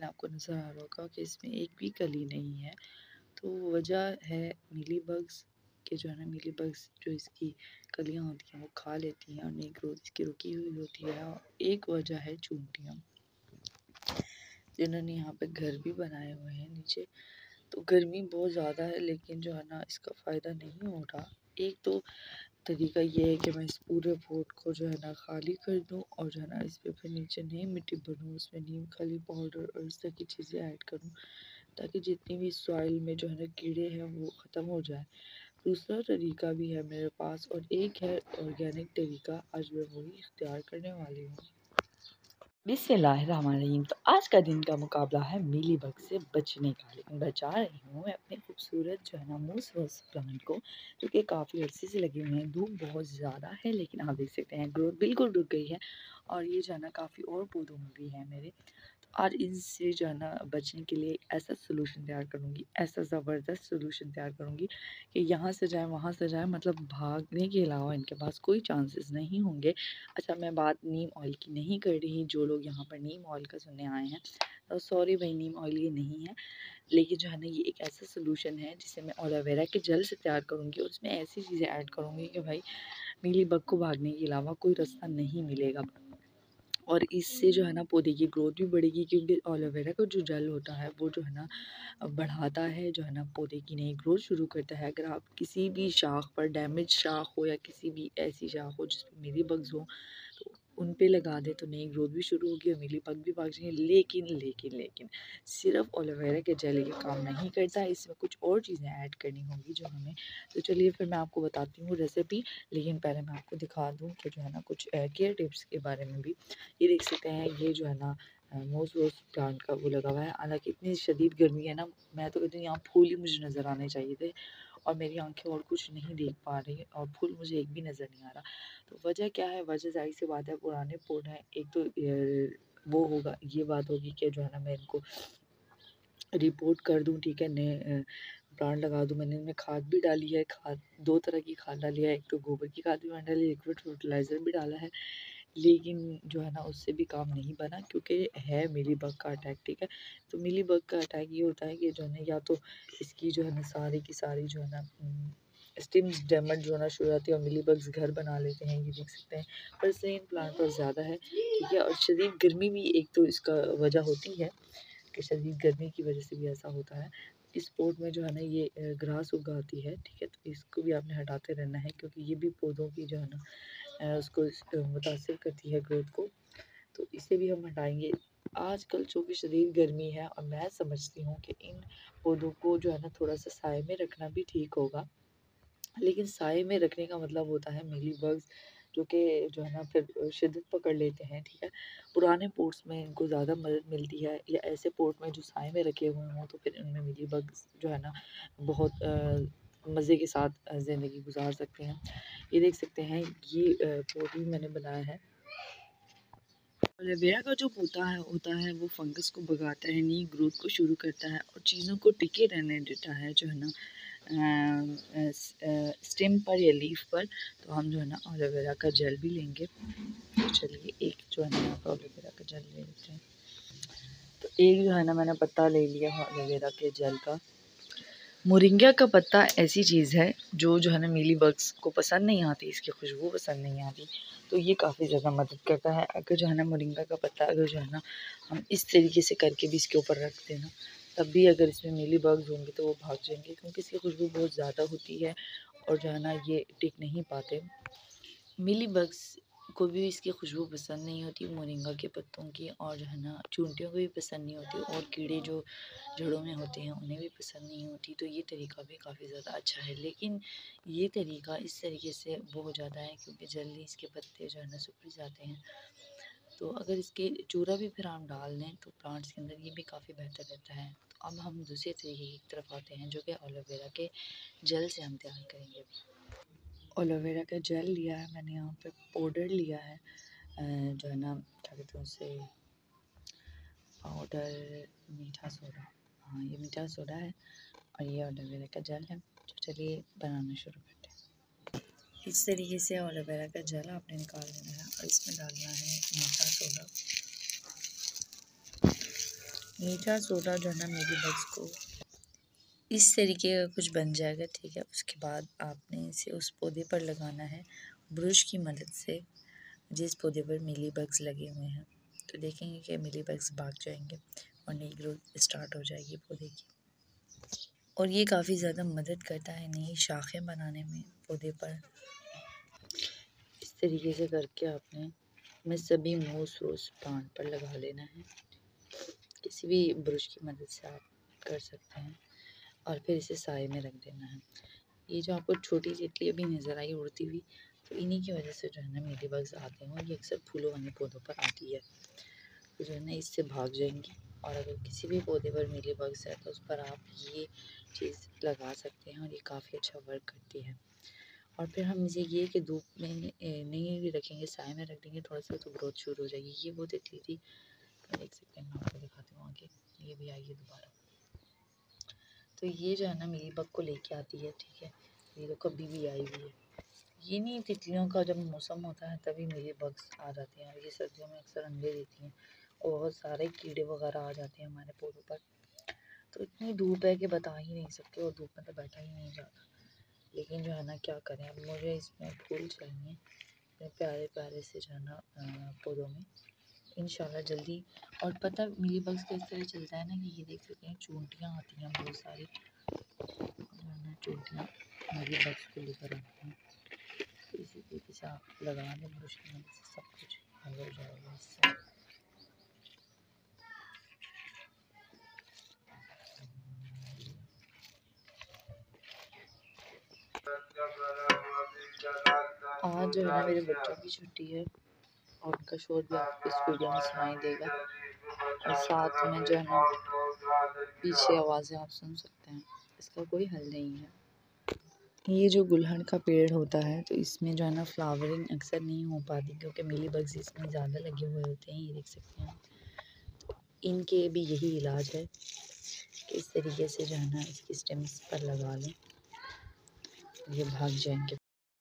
लेकिन आपको नज़र आ रहा होगा कि इसमें एक भी कली नहीं है। तो वजह है मीली बग्स के जो है ना, मीली बग्स जो इसकी कलियाँ होती हैं वो खा लेती हैं और नई ग्रोथ इसकी रुकी हुई होती है। और एक वजह है चूंटियाँ, जिन्होंने यहाँ पे घर भी बनाए हुए हैं नीचे। तो गर्मी बहुत ज़्यादा है, लेकिन जो है ना इसका फ़ायदा नहीं हो रहा। एक तो तरीका ये है कि मैं इस पूरे पोट को जो है ना खाली कर दूं और जो है ना इस पे फिर नीचे नई मिट्टी भरूँ, उसमें नीम खली पाउडर और इस तरह की चीज़ें ऐड करूं, ताकि जितनी भी सॉइल में जो है ना कीड़े हैं वो ख़त्म हो जाए। दूसरा तरीका भी है मेरे पास और एक है ऑर्गेनिक तरीका, आज मैं वही इख्तियार करने वाली हूँ। बिस्मिल्लाहिर्रहमानिर्रहीम। तो आज का दिन का मुकाबला है मीली बग से बचने का, लेकिन बचा रही हूँ मैं अपने खूबसूरत जो है ना मूस रोज प्लांट को, जो कि काफ़ी अर्से से लगे हुए हैं। धूप बहुत ज़्यादा है, लेकिन आप देख सकते हैं ग्रोथ बिल्कुल रुक गई है और ये जो है ना काफ़ी और पौधों में भी है मेरे। और इनसे जो है ना बचने के लिए ऐसा सोल्यूशन तैयार करूँगी, ऐसा ज़बरदस्त सोल्यूशन तैयार करूँगी कि यहाँ से जाए वहाँ से जाए, मतलब भागने के अलावा इनके पास कोई चांसेस नहीं होंगे। अच्छा, मैं बात नीम ऑयल की नहीं कर रही। जो लोग यहाँ पर नीम ऑयल का सुनने आए हैं तो सॉरी भाई, नीम ऑयल ये नहीं है। लेकिन जो है ना ये एक ऐसा सोल्यूशन है जिसे मैं एलोवेरा के जेल से तैयार करूँगी और उसमें ऐसी चीज़ें ऐड करूँगी कि भाई मीली बग को भागने के अलावा कोई रास्ता नहीं मिलेगा। और इससे जो है ना पौधे की ग्रोथ भी बढ़ेगी, क्योंकि एलोवेरा का जो जेल होता है वो जो है ना बढ़ाता है, जो है ना पौधे की नई ग्रोथ शुरू करता है। अगर आप किसी भी शाख पर डैमेज शाख हो या किसी भी ऐसी शाख हो जिसमें मीली बग्स हो, तो उन पे लगा दे तो नई ग्रोथ भी शुरू होगी और मीली बग भी भाग जाएंगे। लेकिन सिर्फ एलोवेरा के जेल ये काम नहीं करता है, इसमें कुछ और चीज़ें ऐड करनी होंगी जो हमें। तो चलिए फिर मैं आपको बताती हूँ रेसिपी, लेकिन पहले मैं आपको दिखा दूँ कि जो है ना कुछ केयर टिप्स के बारे में भी। ये देख सकते हैं, ये जो है ना मोस्ट रोज प्लांट का वो लगा हुआ है। हालांकि इतनी शदीद गर्मी है ना, मैं तो कहती हूँ यहाँ फूल ही मुझे नज़र आने चाहिए थे और मेरी आंखें और कुछ नहीं देख पा रही और फूल मुझे एक भी नज़र नहीं आ रहा। तो वजह क्या है? वजह जाहिर सी बात है, पुराने पोट हैं। एक तो वो होगा, ये बात होगी कि जो है ना मैं इनको रिपोर्ट कर दूँ, ठीक है, नए प्लांट लगा दूँ। मैंने इनमें खाद भी डाली है, खाद दो तरह की खाद डाली है। एक तो गोबर की खाद भी मैंने डाली, लिक्विड फर्टिलाइज़र भी डाला है, लेकिन जो है ना उससे भी काम नहीं बना, क्योंकि है मिली बग का अटैक, ठीक है। तो मिली बग का अटैक ये होता है कि जो है ना या तो इसकी जो है ना सारी की सारी जो है ना स्टिम्स डैमेज होना शुरू हो जाती है और मिली बग्स घर बना लेते हैं, ये देख सकते हैं। पर सेम प्लांट पर ज़्यादा है, ठीक है। और शदीद गर्मी भी एक तो इसका वजह होती है कि शदीद गर्मी की वजह से भी ऐसा होता है। इस पोट में जो है ना ये ग्रास उगाती है, ठीक है। तो इसको भी आपने हटाते रहना है, क्योंकि ये भी पौधों की जो है ना उसको मुतासिर करती है ग्रोथ को। तो इसे भी हम हटाएंगे। आजकल चूँकि शदीद गर्मी है और मैं समझती हूँ कि इन पौधों को जो है ना थोड़ा सा साए में रखना भी ठीक होगा, लेकिन साए में रखने का मतलब होता है मीली बग्स, जो कि जो है ना फिर शिद्दत पकड़ लेते हैं, ठीक है। पुराने पोर्ट्स में इनको ज़्यादा मदद मिलती है, या ऐसे पोर्ट में जो साए में रखे हुए हों तो फिर इनमें मीली बग्स जो है ना बहुत मज़े के साथ ज़िंदगी गुजार सकते हैं। ये देख सकते हैं, ये पोट भी मैंने बनाया है। एलोवेरा का जो पौधा है होता है वो फंगस को भगाता है, नई ग्रोथ को शुरू करता है और चीज़ों को टिके रहने देता है, जो है ना स्टेम पर या लीफ पर। तो हम जो है ना एलोवेरा का जेल भी लेंगे। तो चलिए एक जो है ना यहाँ पर एलोवेरा का जेल ले लेते हैं। तो एक जो है ना मैंने पत्ता ले लिया है एलोवेरा के जेल का। मोरिंगा का पत्ता ऐसी चीज़ है जो है ना मीली बग्स को पसंद नहीं आती, इसकी खुशबू पसंद नहीं आती, तो ये काफ़ी ज़्यादा मदद करता है। अगर जो है ना मोरिंगा का पत्ता अगर जो है ना हम इस तरीके से करके भी इसके ऊपर रख दें ना, तब भी अगर इसमें मीली बग्स होंगे तो वो भाग जाएंगे, क्योंकि इसकी खुशबू बहुत ज़्यादा होती है और जो है ना ये टिक नहीं पाते। मिली बग्स को भी इसकी खुशबू पसंद नहीं होती मोरिंगा के पत्तों की, और जो है ना चूंटियों को भी पसंद नहीं होती, और कीड़े जो जड़ों में होते हैं उन्हें भी पसंद नहीं होती। तो ये तरीका भी काफ़ी ज़्यादा अच्छा है, लेकिन ये तरीका इस तरीके से वो हो जाता है क्योंकि जल्दी इसके पत्ते जो है ना सूख जाते हैं। तो अगर इसके चूरा भी फिर हम डाल दें तो प्लांट्स के अंदर ये भी काफ़ी बेहतर रहता है। तो अब हम दूसरे तरीके की तरफ आते हैं, जो कि एलोवेरा के जेल से हम तैयार करेंगे। एलोवेरा का जेल लिया है मैंने, यहाँ पे पाउडर लिया है, जो है ना क्या कहते हैं उसे, पाउडर मीठा सोडा, हाँ ये मीठा सोडा है, और ये एलोवेरा का जेल है। तो चलिए बनाना शुरू करते हैं। इस तरीके से एलोवेरा का जेल आपने निकाल लेना है और इसमें डालना है मीठा सोडा। मीठा सोडा जो है ना मीली बग्स को इस तरीके का कुछ बन जाएगा, ठीक है। उसके बाद आपने इसे उस पौधे पर लगाना है ब्रश की मदद से जिस पौधे पर मिली बग्स लगे हुए हैं। तो देखेंगे कि मिली बग्स भाग जाएंगे और नई ग्रोथ स्टार्ट हो जाएगी पौधे की। और ये काफ़ी ज़्यादा मदद करता है नई शाखें बनाने में पौधे पर। इस तरीके से करके आपने मैं सभी मूस रोज प्लांट पर लगा लेना है। किसी भी ब्रश की मदद से आप कर सकते हैं और फिर इसे साए में रख देना है। ये जो आपको छोटी तितली अभी नज़र आई उड़ती हुई, तो इन्हीं की वजह से जो है ना मिली बग्स आते हैं। ये अक्सर फूलों वाले पौधों पर आती है, तो जो है ना इससे भाग जाएंगी। और अगर किसी भी पौधे पर मिली बग्स है तो उस पर आप ये चीज़ लगा सकते हैं और ये काफ़ी अच्छा वर्क करती है। और फिर हम इसे ये कि धूप में नहीं रखेंगे, साए में रख देंगे थोड़ा सा, तो ग्रोथ शुरू हो जाएगी। ये वो तितली थी, देख सकते हैं, मैं आपको दिखाती हूँ आगे। ये भी आई है दोबारा। तो ये जो है ना मिली बग को लेके आती है, ठीक है। ये तो कभी भी आई हुई है। ये नहीं, तितलियों का जब मौसम होता है तभी मिली बग्स आ जाती हैं। और ये सर्दियों में अक्सर अंडे देती हैं और बहुत सारे कीड़े वगैरह आ जाते हैं हमारे पौधों पर। तो इतनी धूप है कि बता ही नहीं सकते, और धूप में तो बैठा ही नहीं जाता। लेकिन जो है ना क्या करें, अब मुझे इसमें फूल चाहिए प्यारे प्यारे से जो है ना पौधों में, इंशाल्लाह जल्दी। और पता मिली बग्स का इस तरह चलता है ना कि ये देख सकते हैं चूंटियाँ आती हैं बहुत सारी, जो है ना चूंटियाँ मिली बग्स को लेकर आती हैं। तो इसी तरीके से आप लगा दें ब्रश की मदद से, सब कुछ हल हो जाएगा इससे। आज जो है ना मेरे बच्चों की छुट्टी है और उनका शोर भी आपको इस वीडियो में सुनाई देगा, और साथ में जो है ना पीछे आवाज़ें आप सुन सकते हैं। इसका कोई हल नहीं है। ये जो गुलहड़ का पेड़ होता है तो इसमें जो है ना फ्लावरिंग अक्सर नहीं हो पाती, क्योंकि मिली बग्स इसमें ज़्यादा लगे हुए होते हैं। ये देख सकते हैं, तो इनके भी यही इलाज है कि इस तरीके से जो है ना इसकी स्टेम्स पर लगा लें, ये भाग जाएंगे।